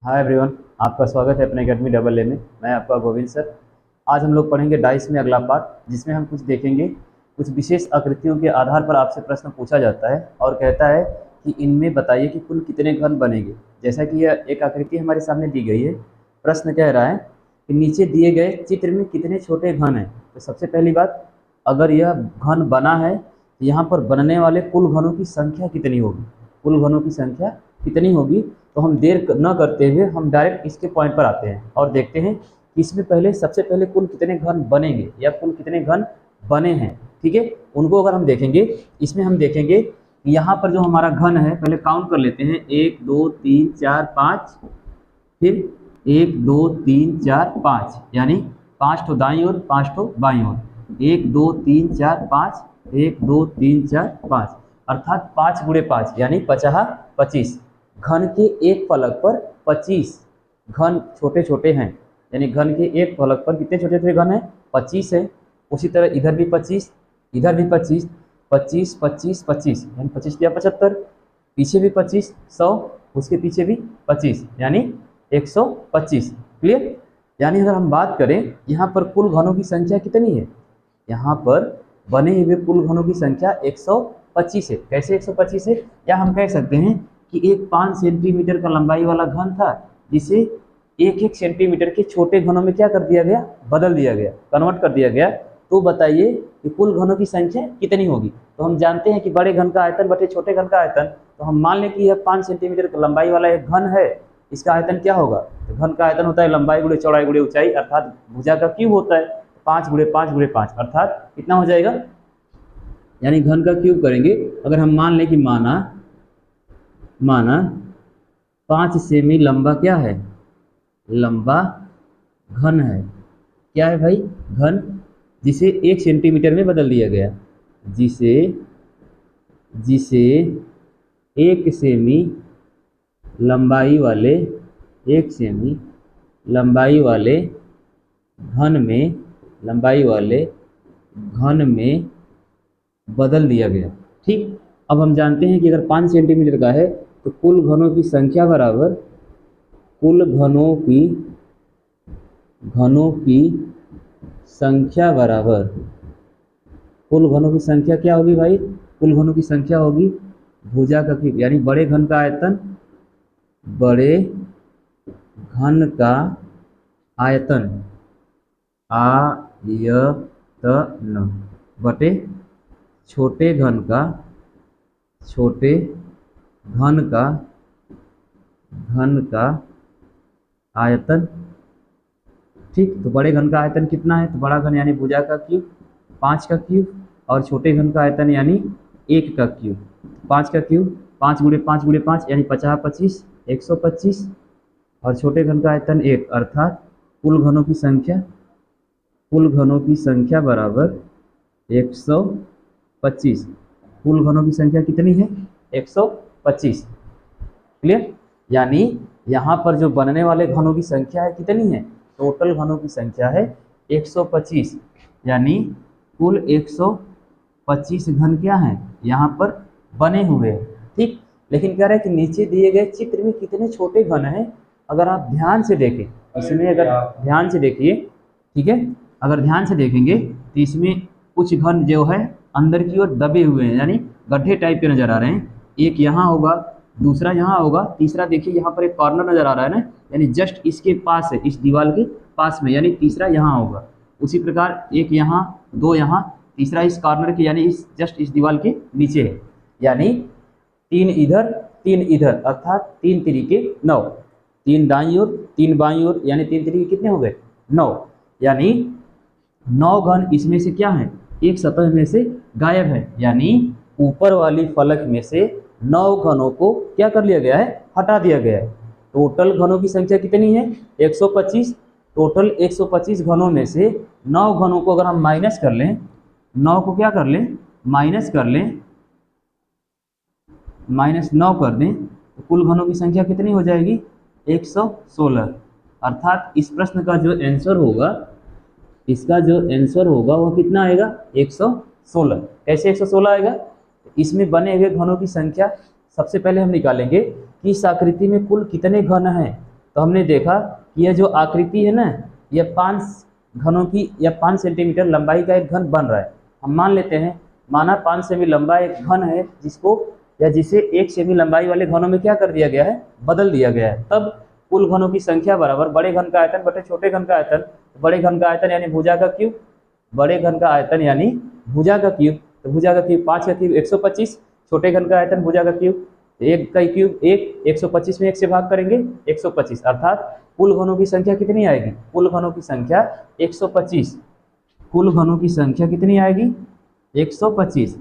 Hi everyone, आपका स्वागत है अपने अकेडमी डबल ए में। मैं आपका गोविंद सर। आज हम लोग पढ़ेंगे डाइस में अगला पार्ट, जिसमें हम कुछ देखेंगे। कुछ विशेष आकृतियों के आधार पर आपसे प्रश्न पूछा जाता है और कहता है कि इनमें बताइए कि कुल कितने घन बनेंगे। जैसा कि यह एक आकृति हमारे सामने दी गई है, प्रश्न कह रहा है कि नीचे दिए गए चित्र में कितने छोटे घन हैं। तो सबसे पहली बात, अगर यह घन बना है तो यहाँ पर बनने वाले कुल घनों की संख्या कितनी होगी। कुल घनों की संख्या कितनी होगी, तो हम देर न करते हुए हम डायरेक्ट इसके पॉइंट पर आते हैं और देखते हैं कि इसमें पहले सबसे पहले कुल कितने घन बनेंगे या कुल कितने घन बने हैं। ठीक है, उनको अगर हम देखेंगे, इसमें हम देखेंगे कि यहाँ पर जो हमारा घन है, पहले काउंट कर लेते हैं। 1 2 3 4 5, फिर 1 2 3 4 5, यानी 5 ठो दाईं ओर 5 ठो बाईं ओर। 1 2 3 4 5, 1 2 3 4 5, अर्थात 5 गुणे 5 यानी 50 25। घन के एक फलक पर 25 घन छोटे छोटे हैं, यानी घन के एक फलक पर कितने छोटे छोटे घन हैं, 25 है। उसी तरह इधर भी 25, इधर भी 25, 25 25 25 यानी 25 या 75, पीछे भी 25, 100, उसके पीछे भी 25 यानी 125। क्लियर। यानी अगर हम बात करें यहाँ पर कुल घनों की संख्या कितनी है, यहाँ पर बने हुए कुल घनों की संख्या 125 है। कैसे 125 है, या हम कह सकते हैं कि एक 5 सेंटीमीटर का लंबाई वाला घन था, जिसे एक एक सेंटीमीटर के छोटे घनों में क्या कर दिया गया, बदल दिया गया, कन्वर्ट कर दिया गया। तो बताइए कि कुल घनों की संख्या कितनी होगी। तो हम जानते हैं कि बड़े घन का आयतन बटे छोटे घन का आयतन। तो हम मान लें कि यह 5 सेंटीमीटर की लंबाई वाला एक घन है, इसका आयतन क्या होगा। तो घन का आयतन होता है लंबाई गुणे चौड़ाई गुणे ऊंचाई, अर्थात भुजा का क्यूब होता है। 5 गुणे 5 गुणे 5 अर्थात कितना हो जाएगा, यानी घन का क्यूब करेंगे। अगर हम मान लें कि माना 5 सेमी लंबा क्या है, लंबा घन है। क्या है भाई, घन, जिसे 1 सेंटीमीटर में बदल दिया गया, जिसे 1 सेमी लंबाई वाले 1 सेमी लंबाई वाले घन में बदल दिया गया। ठीक। अब हम जानते हैं कि अगर 5 सेंटीमीटर का है तो कुल घनों की संख्या बराबर कुल घनों की संख्या बराबर कुल घनों की संख्या क्या होगी भाई, कुल घनों की संख्या होगी भुजा का क्यूब, यानी बड़े घन का आयतन आयतन बटे छोटे घन का आयतन। ठीक, तो बड़े घन का आयतन कितना है, तो बड़ा घन यानी भुजा का क्यूब 5 का क्यूब, और छोटे घन का आयतन यानी 1 का क्यूब 5 का क्यूब। 5 गुणे 5 गुणे 5 यानी 50 25 125, और छोटे घन का आयतन 1, अर्थात कुल घनों की संख्या बराबर 125। कुल घनों की संख्या कितनी है, 125। क्लियर। यानी यहाँ पर जो बनने वाले घनों की संख्या है कितनी है, टोटल घनों की संख्या है 125, यानी कुल 125 घन क्या है यहाँ पर बने हुए हैं। ठीक, लेकिन कह रहा है कि नीचे दिए गए चित्र में कितने छोटे घन हैं। अगर आप ध्यान से देखें, इसमें अगर ध्यान से देखिए, ठीक है, अगर ध्यान से देखेंगे तो इसमें कुछ घन जो है अंदर की ओर दबे हुए हैं, यानी गड्ढे टाइप के नजर आ रहे हैं। एक यहाँ होगा, दूसरा यहाँ होगा, तीसरा देखिए यहाँ पर एक कॉर्नर नजर आ रहा है ना, यानी जस्ट इसके पास है, इस दीवार के पास में, यानी तीसरा यहाँ होगा। उसी प्रकार एक यहाँ, 2 यहाँ, तीसरा इस कॉर्नर के यानी इस जस्ट इस दीवार के नीचे है। यानी 3 इधर 3 इधर, अर्थात 3 तरीके 9, 3 दाईं ओर 3 बाईं ओर, यानी 3 तरीके कितने हो गए, 9। यानी 9 घन इसमें से क्या है, एक सतह में से गायब है, यानी ऊपर वाली फलक में से 9 घनों को क्या कर लिया गया है, हटा दिया गया है। टोटल घनों की संख्या कितनी है, 125। टोटल 125 घनों में से 9 घनों को अगर हम माइनस कर लें, 9 को क्या कर लें, माइनस कर लें, -9 कर दें, तो कुल घनों की संख्या कितनी हो जाएगी, 116। अर्थात इस प्रश्न का जो आंसर होगा, इसका जो आंसर होगा वो कितना आएगा, 116। कैसे 116 आएगा, इसमें बने हुए घनों की संख्या सबसे पहले हम निकालेंगे कि इस आकृति में कुल कितने घन हैं। तो हमने देखा कि यह जो आकृति है ना, यह 5 घनों की या 5 सेंटीमीटर लंबाई का एक घन बन रहा है। हम मान लेते हैं, माना 5 सेमी लंबा एक घन है, जिसको या जिसे 1 सेमी लंबाई वाले घनों में क्या कर दिया गया है, बदल दिया गया है। तब कुल घनों की संख्या बराबर बड़े घन का आयतन बटे छोटे घन का आयतन। बड़े घन का आयतन यानी भुजा का क्यूब, बड़े घन का आयतन यानी भुजा का क्यूब। तो भुजा का क्यूब 5 का क्यूब 125, छोटे घन का आयतन भुजा का क्यूब 1 का क्यूब 1, 125 में 1 से भाग करेंगे 125, अर्थात कुल घनों की संख्या कितनी आएगी, कुल घनों की संख्या 125। कुल घनों की संख्या कितनी आएगी, 125।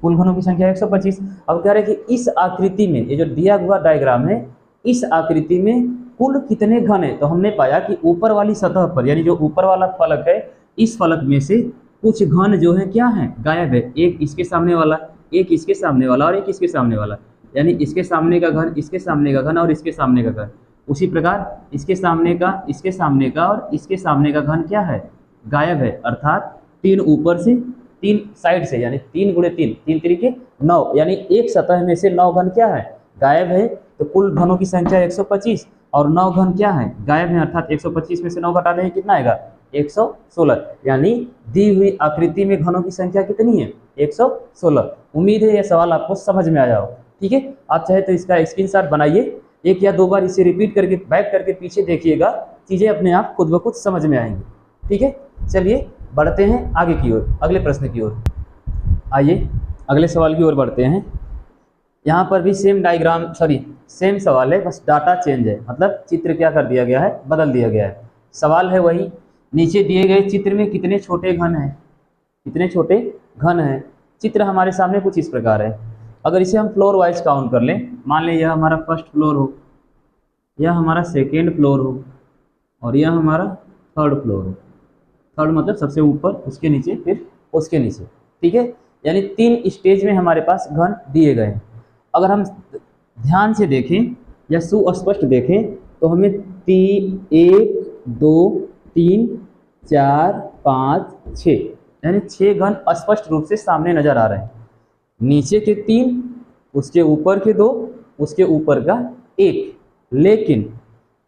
कुल घनों की संख्या 125। अब कह रहे हैं कि इस आकृति में, ये जो दिया हुआ डायग्राम है, इस आकृति में कुल कितने घन है। तो हमने पाया कि ऊपर वाली सतह पर, यानी जो ऊपर वाला फलक है, इस फलक में से कुछ घन जो है क्या है, गायब है। एक इसके सामने वाला, एक इसके सामने वाला और एक इसके सामने वाला, यानी इसके सामने का घन, इसके सामने का घन और इसके सामने का घन। उसी प्रकार इसके सामने का, इसके सामने का और इसके सामने का घन क्या है, गायब है। अर्थात 3 ऊपर से 3 साइड से, यानी 3 गुणे 3, 3 तरीके 9, यानी एक सतह में से 9 घन क्या है, गायब है। तो कुल घनों की संख्या 125 और 9 घन क्या है, गायब है। अर्थात 125 में से 9 घटा देंगे कितना आएगा, 116। यानी दी हुई आकृति में घनों की संख्या कितनी है, 116। उम्मीद है यह सवाल आपको समझ में आया हो। ठीक है, आप चाहे तो इसका स्क्रीनशॉट बनाइए, 1 या 2 बार इसे रिपीट करके बैक करके पीछे देखिएगा, चीज़ें अपने आप खुद ब खुद समझ में आएंगी। ठीक है, चलिए बढ़ते हैं आगे की ओर, अगले प्रश्न की ओर। आइए अगले सवाल की ओर बढ़ते हैं। यहाँ पर भी सेम डायग्राम, सेम सवाल है, बस डाटा चेंज है, मतलब चित्र क्या कर दिया गया है, बदल दिया गया है। सवाल है वही, नीचे दिए गए चित्र में कितने छोटे घन हैं, कितने छोटे घन हैं। चित्र हमारे सामने कुछ इस प्रकार है। अगर इसे हम फ्लोर वाइज काउंट कर लें, मान लें यह हमारा फर्स्ट फ्लोर हो, यह हमारा सेकेंड फ्लोर हो और यह हमारा थर्ड फ्लोर हो। थर्ड मतलब सबसे ऊपर, उसके नीचे, फिर उसके नीचे। ठीक है, यानी 3 स्टेज में हमारे पास घन दिए गए हैं। अगर हम ध्यान से देखें या सुस्पष्ट देखें तो हमें 1 2 3 4 5 6, यानी 6 घन स्पष्ट रूप से सामने नजर आ रहे हैं। नीचे के 3, उसके ऊपर के 2, उसके ऊपर का 1। लेकिन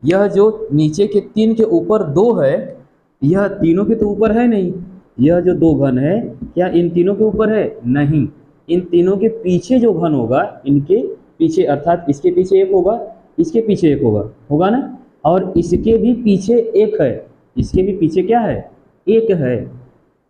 यह जो नीचे के 3 के ऊपर 2 है, यह तीनों के तो ऊपर है नहीं। यह जो 2 घन है, क्या इन तीनों के ऊपर है, नहीं। इन तीनों के पीछे जो घन होगा, इनके पीछे, अर्थात इसके पीछे 1 होगा, इसके पीछे 1 होगा, होगा ना। और इसके भी पीछे 1 है, इसके भी पीछे क्या है, 1 है।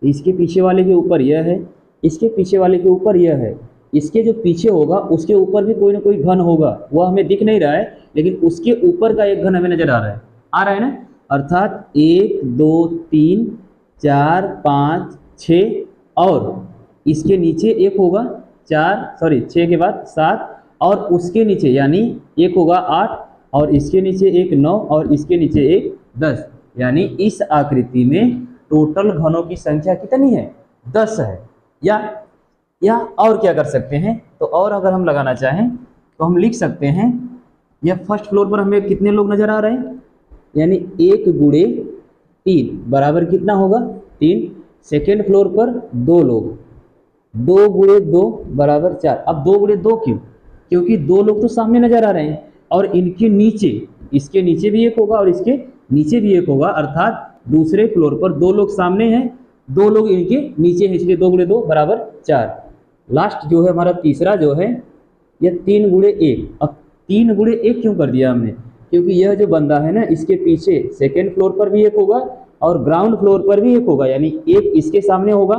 इसके पीछे वाले के ऊपर यह है, इसके पीछे वाले के ऊपर यह है। इसके जो पीछे होगा उसके ऊपर भी कोई ना कोई घन होगा, वह हमें दिख नहीं रहा है, लेकिन उसके ऊपर का एक घन हमें नजर आ रहा है ना। अर्थात 1 2 3 4 5 6 और इसके नीचे 1 होगा, 6 के बाद 7 और उसके नीचे यानी 1 होगा 8 और इसके नीचे 1 9 और इसके नीचे 1 10। यानी इस आकृति में टोटल घनों की संख्या कितनी है, 10 है। या और क्या कर सकते हैं, तो और अगर हम लगाना चाहें तो हम लिख सकते हैं, यह फर्स्ट फ्लोर पर हमें कितने लोग नजर आ रहे हैं, यानी 1 गुणे 3 बराबर कितना होगा, 3। सेकेंड फ्लोर पर 2 लोग, 2 गुणे 2 बराबर 4। अब 2 गुणे 2 क्यों, क्योंकि 2 लोग तो सामने नजर आ रहे हैं और इनके नीचे, इसके नीचे भी 1 होगा और इसके नीचे भी 1 होगा। अर्थात दूसरे फ्लोर पर 2 लोग सामने हैं, 2 लोग इनके नीचे हैं, इसलिए 2 गुणे 2 बराबर 4। लास्ट जो है हमारा तीसरा जो है, यह 3 गुणे 1। अब 3 गुणे 1 क्यों कर दिया हमने, क्योंकि यह जो बंदा है ना, इसके पीछे सेकेंड फ्लोर पर भी 1 होगा और ग्राउंड फ्लोर पर भी 1 होगा, यानी 1 इसके सामने होगा,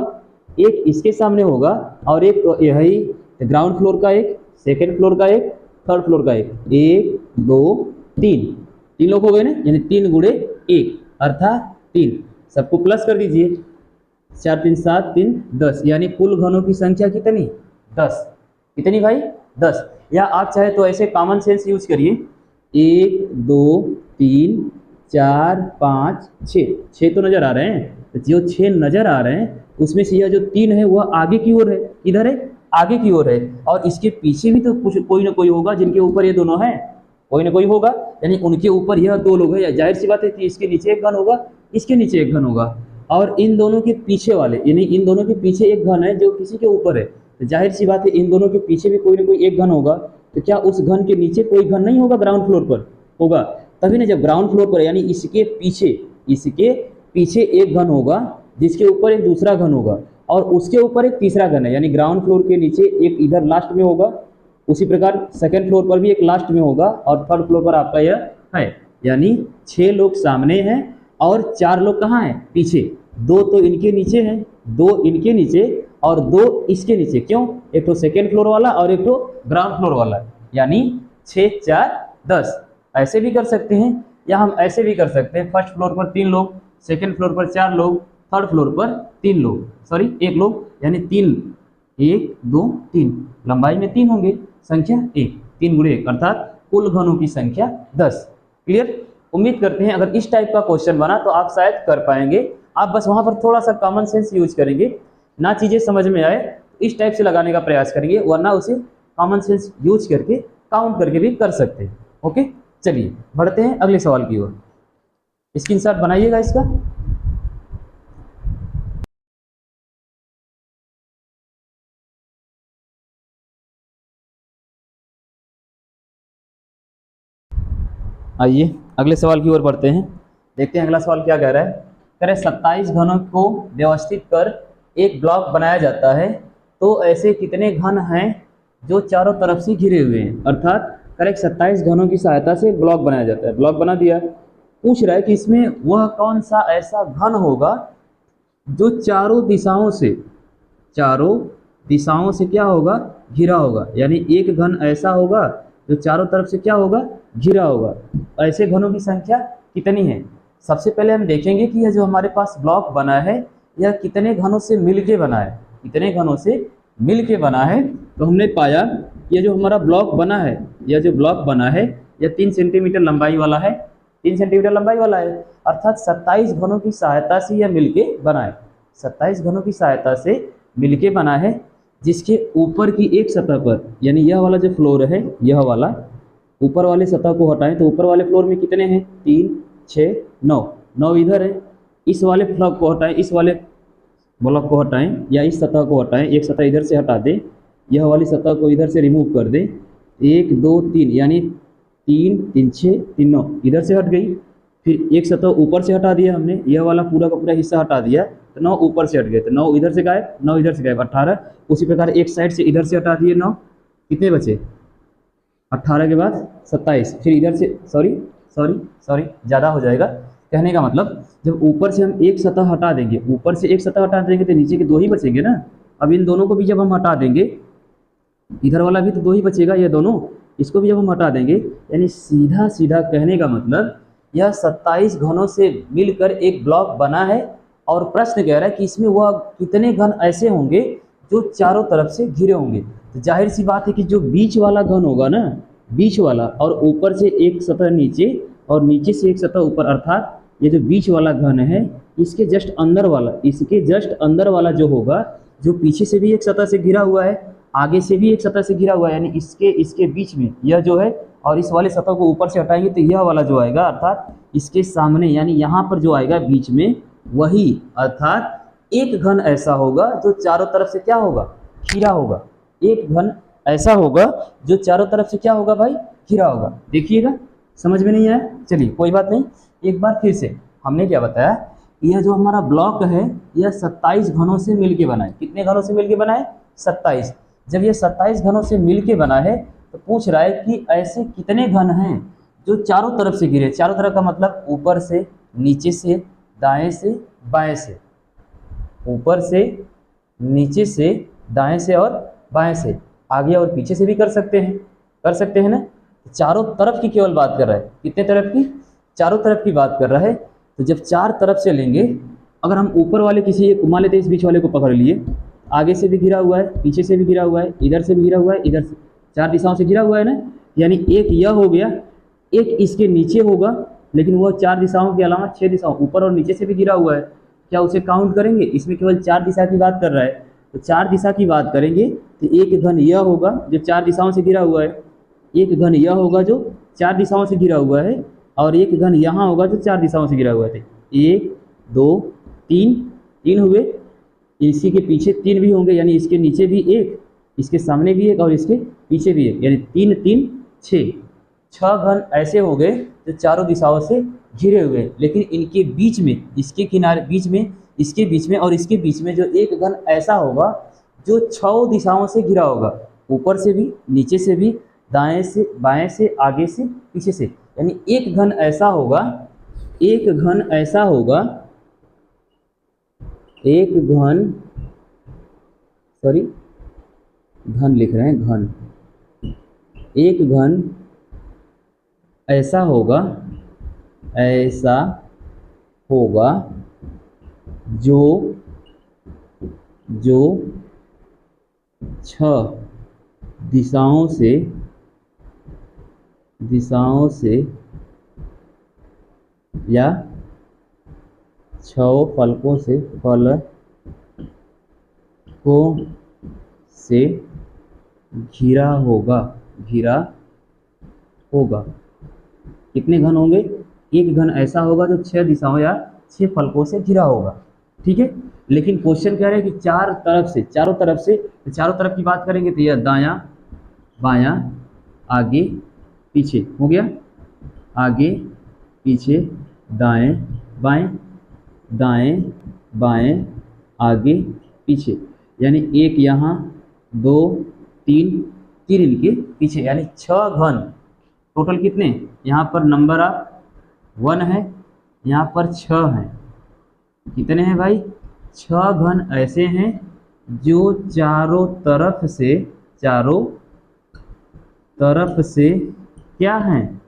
1 इसके सामने होगा और 1 तो यही ग्राउंड फ्लोर का 1, सेकेंड फ्लोर का 1, थर्ड फ्लोर का 1, 1 2 3 लोग हो गए ना, यानी 3 गुणे 1 अर्थात 3। सबको प्लस कर दीजिए, 4 3 7 3 10, यानी कुल घनों की संख्या कितनी, 10। कितनी भाई, 10। या आप चाहे तो ऐसे कॉमन सेंस यूज करिए, 1 2 3 4 5 6 तो नजर आ रहे हैं। तो जो 6 नजर आ रहे हैं उसमें से यह जो 3 है वह आगे की ओर है, इधर है, आगे की ओर है। और इसके पीछे भी तो कुछ कोई ना कोई होगा जिनके ऊपर ये दोनों हैं, कोई ना कोई होगा, यानी उनके ऊपर यह 2 लोग हैं। जाहिर सी बात है कि इसके नीचे 1 घन होगा, इसके नीचे 1 घन होगा और इन दोनों के पीछे वाले, यानी इन दोनों के पीछे 1 घन है जो किसी के ऊपर है। तो जाहिर सी बात है इन दोनों के पीछे भी कोई ना कोई 1 घन होगा। तो क्या उस घन के नीचे कोई घन नहीं होगा, ग्राउंड फ्लोर पर होगा। तभी ना जब ग्राउंड फ्लोर पर यानी इसके पीछे एक घन होगा जिसके ऊपर एक दूसरा घन होगा और उसके ऊपर एक तीसरा घन है, यानी ग्राउंड फ्लोर के नीचे एक इधर लास्ट में होगा, उसी प्रकार सेकंड फ्लोर पर भी एक लास्ट में होगा और थर्ड फ्लोर पर आपका यह है, यानी 6 लोग सामने हैं और 4 लोग कहाँ हैं? पीछे। 2 तो इनके नीचे हैं, 2 इनके नीचे और 2 इसके नीचे। क्यों? एक तो सेकेंड फ्लोर वाला और एक तो ग्राउंड फ्लोर वाला, यानी 6 4 10। ऐसे भी कर सकते हैं या हम ऐसे भी कर सकते हैं, फर्स्ट फ्लोर पर 3 लोग, सेकेंड फ्लोर पर 4 लोग, थर्ड फ्लोर पर 3 लोग, सॉरी 1 लोग, यानी 3, 1 2 3, लंबाई में 3 होंगे, संख्या 1, 3 गुणे 1 अर्थात कुल घनों की संख्या 10। क्लियर? उम्मीद करते हैं अगर इस टाइप का क्वेश्चन बना तो आप शायद कर पाएंगे। आप बस वहां पर थोड़ा सा कॉमन सेंस यूज करेंगे, ना चीजें समझ में आए तो इस टाइप से लगाने का प्रयास करेंगे, वरना उसे कॉमन सेंस यूज करके काउंट करके भी कर सकते हैं। ओके, चलिए बढ़ते हैं अगले सवाल की ओर। स्क्रीनशॉट बनाइएगा इसका। आइए अगले सवाल की ओर बढ़ते हैं, देखते हैं अगला सवाल क्या कह रहा है। कह रहे 27 घनों को व्यवस्थित कर एक ब्लॉक बनाया जाता है, तो ऐसे कितने घन हैं जो चारों तरफ से घिरे हुए हैं? अर्थात करेक्ट 27 घनों की सहायता से ब्लॉक बनाया जाता है। ब्लॉक बना दिया, पूछ रहा है कि इसमें वह कौन सा ऐसा घन होगा जो चारों दिशाओं से क्या होगा? घिरा होगा, यानी एक घन ऐसा होगा जो चारों तरफ से क्या होगा? घिरा होगा। ऐसे घनों की संख्या कितनी है? सबसे पहले हम देखेंगे कि यह जो हमारे पास ब्लॉक बना है यह कितने घनों से मिलके बना है। कितने घनों से मिलके बना है? तो हमने पाया यह जो हमारा ब्लॉक बना है, यह जो ब्लॉक बना है यह 3 सेंटीमीटर लंबाई वाला है, 3 सेंटीमीटर लंबाई वाला है, अर्थात 27 घनों की सहायता से यह मिलके बना है। 27 घनों की सहायता से मिलके बना है, जिसके ऊपर की एक सतह पर, यानी यह वाला जो फ्लोर है, यह वाला ऊपर वाले सतह को हटाएं तो ऊपर वाले फ्लोर में कितने हैं? 3 6 9, 9 इधर है। इस वाले ब्लॉक को हटाएं, इस वाले ब्लॉक को हटाएं या इस सतह को हटाएं, एक सतह इधर से हटा दें, यह वाली सतह को इधर से रिमूव कर दें। 1 2 3, यानी 3 3 6 3 9 इधर से हट गई। फिर एक सतह ऊपर से हटा दिया हमने, यह वाला पूरा का पूरा हिस्सा हटा दिया तो 9 ऊपर से हट गए, तो 9 इधर से गायब, 9 इधर से गायब, 18। उसी प्रकार एक साइड से इधर से हटा दिए 9, कितने बचे? 18 के बाद 27, फिर इधर से सॉरी ज़्यादा हो जाएगा। कहने का मतलब जब ऊपर से हम एक सतह हटा देंगे, ऊपर से एक सतह हटा देंगे तो नीचे के 2 ही बचेंगे ना। अब इन दोनों को भी जब हम हटा देंगे, इधर वाला भी तो 2 ही बचेगा, ये दोनों, इसको भी जब हम हटा देंगे, यानी सीधा सीधा कहने का मतलब यह 27 घनों से मिलकर एक ब्लॉक बना है। और प्रश्न कह रहा है कि इसमें वह कितने घन ऐसे होंगे जो चारों तरफ से घिरे होंगे। तो जाहिर सी बात है कि जो बीच वाला घन होगा ना, बीच वाला, और ऊपर से एक सतह नीचे और नीचे से एक सतह ऊपर, अर्थात ये जो बीच वाला घन है इसके जस्ट अंदर वाला जो होगा, जो पीछे से भी एक सतह से घिरा हुआ है, आगे से भी एक सतह से घिरा हुआ है, यानी इसके बीच में यह जो है, और इस वाले सतह को ऊपर से हटाएंगे तो यह वाला जो आएगा, अर्थात इसके सामने, यानी यहाँ पर जो आएगा बीच में, वही, अर्थात एक घन ऐसा होगा जो चारों तरफ से क्या होगा? घिरा होगा। एक घन ऐसा होगा जो चारों तरफ से क्या होगा भाई? घिरा होगा। देखिएगा, समझ में नहीं आया? चलिए कोई बात नहीं, एक बार फिर से हमने क्या बताया, यह जो हमारा ब्लॉक है यह 27 घनों से मिलके बना है। कितने घनों से मिलके बना है? 27। जब यह 27 घनों से मिलके बना है तो पूछ रहा है कि ऐसे कितने घन हैं जो चारों तरफ से घिरे। चारों तरफ का मतलब ऊपर से, नीचे से, दाएं से, बाएं से, ऊपर से, नीचे से, दाएं से और बाएं से, आगे और पीछे से भी कर सकते हैं ना। चारों तरफ की केवल बात कर रहा है। कितने तरफ की? चारों तरफ की बात कर रहा है। तो जब 4 तरफ से लेंगे, अगर हम ऊपर वाले किसी एक, मान लेते हैं इस बीच वाले को पकड़ लिए, आगे से भी घिरा हुआ है, पीछे से भी घिरा हुआ है, इधर से भी घिरा हुआ है, इधर से, 4 दिशाओं से घिरा हुआ है ना, यानी एक यह हो गया, एक इसके नीचे होगा, लेकिन वह 4 दिशाओं के अलावा 6 दिशाओं ऊपर और नीचे से भी घिरा हुआ है। क्या उसे काउंट करेंगे? इसमें केवल 4 दिशा की बात कर रहा है, तो 4 दिशा की बात करेंगे तो एक घन यह होगा जो 4 दिशाओं से घिरा हुआ है, एक घन यह होगा जो 4 दिशाओं से घिरा हुआ है, और एक घन यहाँ होगा जो 4 दिशाओं से घिरा हुआ है। 1 2 3 हुए, इसी के पीछे 3 भी होंगे, यानी इसके नीचे भी एक, इसके सामने भी एक और इसके पीछे भी एक, यानी 3 3 6 घन ऐसे हो गए जो चारों दिशाओं से घिरे हुए हैं, लेकिन इनके बीच में, इसके किनारे बीच में, इसके बीच में और इसके बीच में जो एक घन ऐसा होगा जो 6 दिशाओं से घिरा होगा, ऊपर से भी, नीचे से भी, दाएं से, बाएं से, आगे से, पीछे से। यानी एक घन ऐसा होगा, एक घन ऐसा होगा, एक घन, सॉरी घन लिख रहे हैं, घन, एक घन ऐसा होगा, ऐसा होगा जो 6 दिशाओं से या 6 फलकों से घिरा होगा, कितने घन होंगे? एक घन ऐसा होगा जो 6 दिशाओं या 6 फलकों से घिरा होगा। ठीक है, लेकिन क्वेश्चन कह रहे हैं कि चारों तरफ से, तो चारों तरफ की बात करेंगे तो यह दायां, बायां, आगे, पीछे हो गया, आगे, पीछे, दाएं, बाएं, दाएं, बाएं, आगे, पीछे। यानी एक यहाँ, 2, 3 इनके पीछे, यानी 6 घन टोटल। कितने? यहाँ पर नंबर ऑफ 1 है, यहाँ पर 6 हैं। कितने हैं भाई? 6 घन ऐसे हैं जो चारों तरफ से क्या हैं?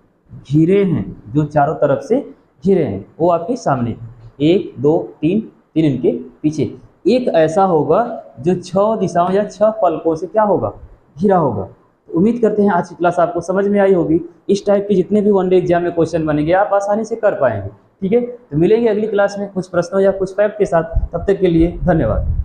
घिरे हैं, जो चारों तरफ से घिरे हैं। वो आपके सामने 1, 2, 3 इनके पीछे। एक ऐसा होगा जो 6 दिशाओं या 6 फलकों से क्या होगा? घिरा होगा। उम्मीद करते हैं आज की क्लास आपको समझ में आई होगी। इस टाइप के जितने भी वनडे एग्जाम में क्वेश्चन बनेंगे आप आसानी से कर पाएंगे। ठीक है, तो मिलेंगे अगली क्लास में कुछ प्रश्नों या कुछ फैक्ट के साथ। तब तक के लिए धन्यवाद।